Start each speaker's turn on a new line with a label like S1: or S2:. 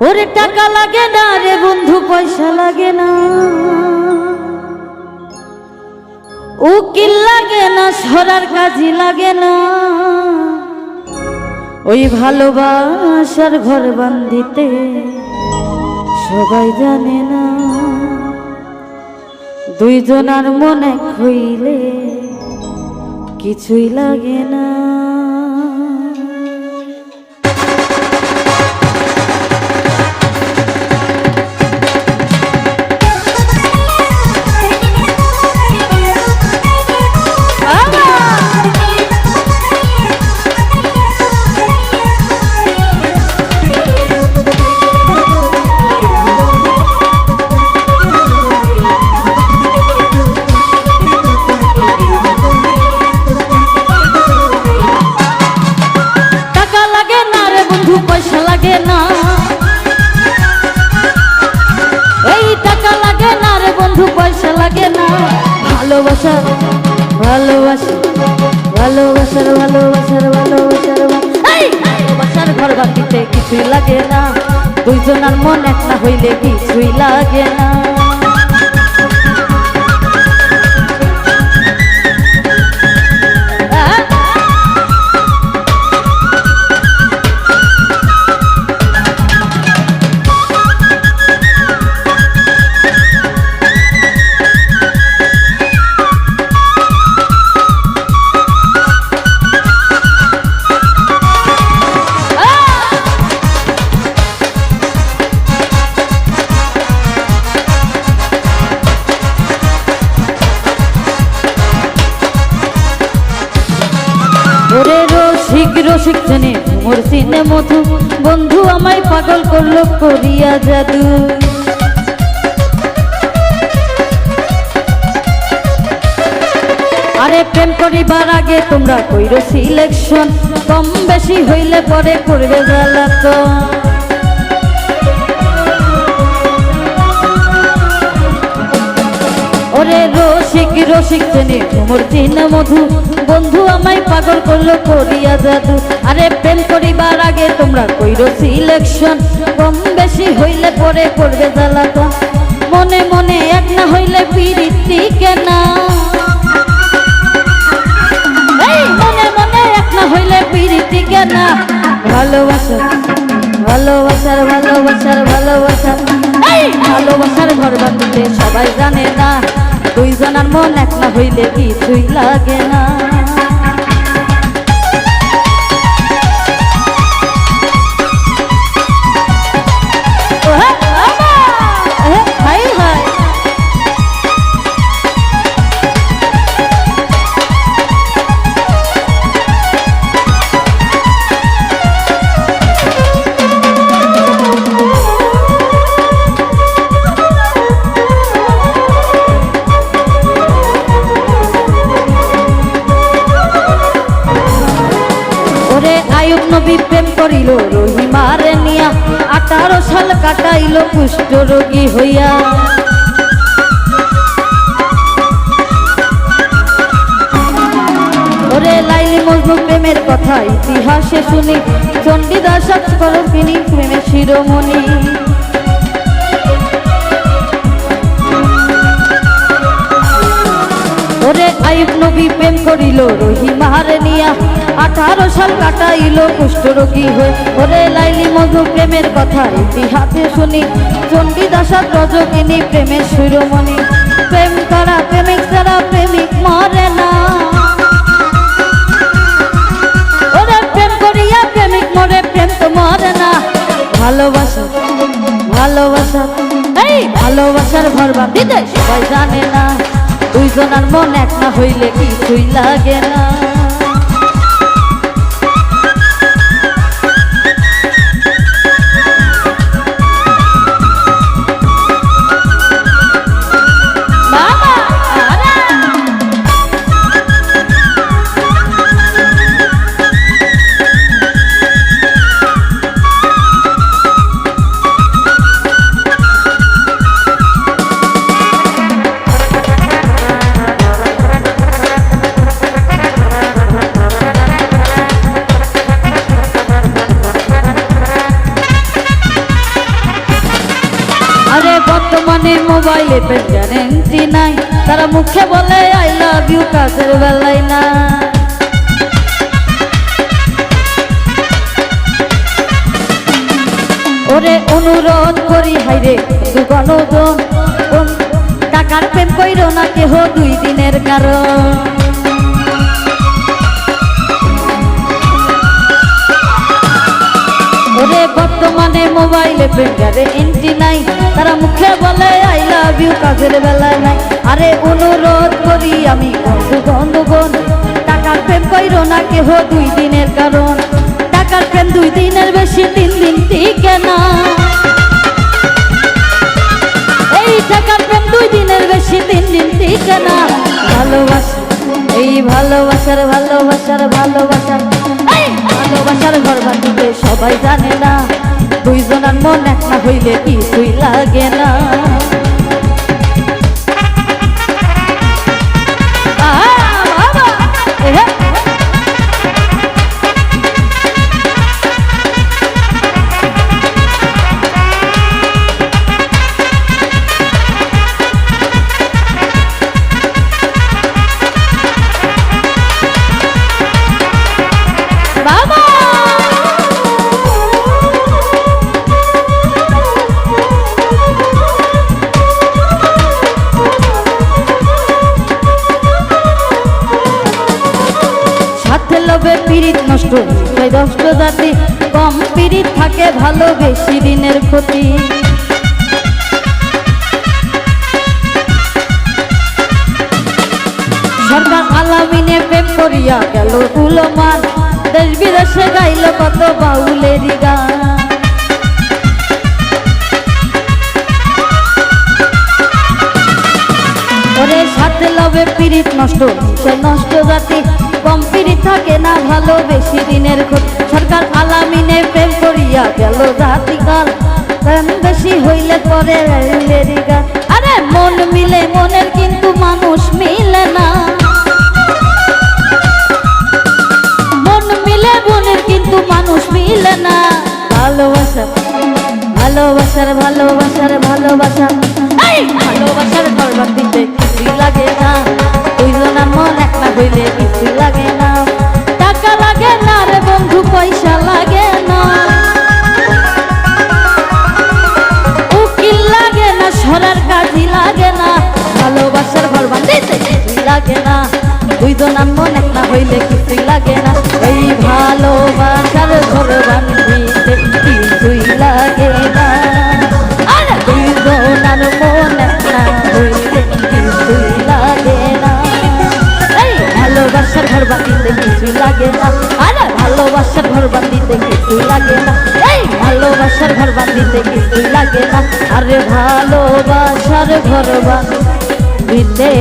S1: ওরে টাকা লাগে না রে বন্ধু, পয়সা লাগে না, উকিল লাগে না, সরার কাজই লাগে না, ওই ভালোবাসার ঘর বান্ধিতে সবাই জানে না। দুইজনার মন এক হইলে কিছুই লাগে না। পয়সা লাগে না, এই টাকা লাগে না রে বন্ধু, পয়সা লাগে না। ভালোবাসা ভালোবাসা ভালোবাসার ভালোবাসার ভালোবাসার এই ভালোবাসার ঘর বাঁধিতে কিছুই লাগে না। দুইজনের মন এক না হইলে কিছুই লাগে না। ওরে রসিক রসিক চেনে মোর সিনে মধু, বন্ধু আমায় পাগল করলো করিয়া জাদু। আরে প্রেম করিবার আগে তোমরা কইরো সিলেকশন, কম বেশি হইলে পরে করবে জ্বালাতন। ওরে রসিক রসিক চেনে মোর চিনে মধু, বন্ধু আমায় পাগল করলো করিয়া জাদু। আরে প্রেম করিবার আগে তোমরা কইরো সিলেকশন, কম বেশি হইলে পরে করবে জ্বালাতন। মনে মনে এক না হইলে পিরিতি কেনা, এই মনে মনে এক না হইলে পিরিতি কেনা। ভালোবাসা ভালোবাসার ভালোবাসার ভালোবাসা, এই ভালোবাসার ঘর বাঁধিতে সবাই জানে না। দুইজনের মন এক না হইলে কিছুই লাগে না। নবী প্রেম করিল রহিমারে নিয়া, 18 সাল কাটাইল কুষ্ঠ রোগী হইয়া। ওরে লাইলি মজনু প্রেমের কথা ইতিহাসে শুনি, চণ্ডীদাস করকিনী প্রেমের শিরোমণি। ওরে আইব নবী প্রেম করিল রহিমারে নিয়া, 18 সাল কাটাইল কুষ্ঠ রোগী হয়ে। ওরে লাইলি মজনু প্রেমের কথা ইতিহাসে শুনি, চণ্ডীদাস রজকিনী প্রেমের শিরোমণি। প্রেম করা প্রেমিক ছাড়া প্রেমিক মরে না, ওরে প্রেম করিয়া প্রেমিক মরে, প্রেম তো মরে না। ভালোবাসা ভালোবাসা এই ভালোবাসার ঘর বাঁধিতে সবাই জানে না। দুইজনের মন এক না হইলে কিছুই লাগে না। বর্তমানে মোবাইলে প্রেম গ্যারেন্টি নাই, তারা মুখে বলে আই লাভ ইউ, কাজের বেলায় না। ওরে অনুরোধ করি হাইরে গণজন, টাকার প্রেম কইরো না কেহ 2 দিনের কারণ। ওরে বর্তমানে মোবাইলে প্রেম গ্যারেন্টি নাই, তারা মুখে বলে আই লাভ ইউ, কাজের বেলায় নাই। আরে অনুরোধ করি আমি বন্ধুগণ, টাকার প্রেম কইরো না কেহ 2 দিনের কারণ। টাকার প্রেম 2 দিনের বেশি 3 দিন টিকে না। এই টাকার প্রেম 2 দিনের বেশি 3 দিন টিকে না। ভালোবাসা এই ভালোবাসার ভালোবাসার ভালোবাসার ভালোবাসার ঘর বাঁধিতে সবাই জানে না, 2 জনের মন এক না হইলে কিছুই লাগে না। লবে পিরিত নষ্ট হয় 10 জাতি, কম পিরিত থাকে ভালো বেশি দিনের ক্ষতি। সরকার আলামিনে প্রেম করিয়া গেল উলমান, দেশ বিদেশে গাইল কত বাউলেরই গান। ওরে সাথে লবে পিরিত নষ্ট হয় নষ্ট জাতি, কম পিরিত থাকে না ভালো বেশি দিনের ক্ষতি। সরকার আলামিনে প্রেম করিয়া গেল জাতিকাল, প্রেম বেশি হইলে পরে গান। আরে মন মিলে মনের কিন্তু মানুষ মিলে না, মন মিলে মনের কিন্তু মানুষ মিলে না। ভালোবাসা ভালোবাসার ভালোবাসার ভালোবাসা ভালোবাসার ঘর বাঁধিতে কিছুই লাগে না, 2 জনের মন এক না হইলে কিছুই লাগে না। টাকা লাগে না রে বন্ধু, পয়সা লাগে না, উকিল লাগে না, সরার কাজই লাগে না। ভালোবাসার ঘর বাঁধিতে কিছুই লাগে না, 2 জনের মন এক না হইলে কিছুই লাগে না। এই ভালোবাসার ঘর বাঁধিতে কিছুই লাগে না, আরে 2 জনের মন এক না হইলে কিছুই লাগে না। এই ভালোবাসার ঘর বাঁধিতে কিছুই লাগে না, আরে ভালোবাসার ঘর বাঁধিতে কিছুই লাগে না। এই ভালোবাসার ঘর বাঁধিতে কিছুই লাগে না, আরে ভালোবাসার ঘর বাঁধিতে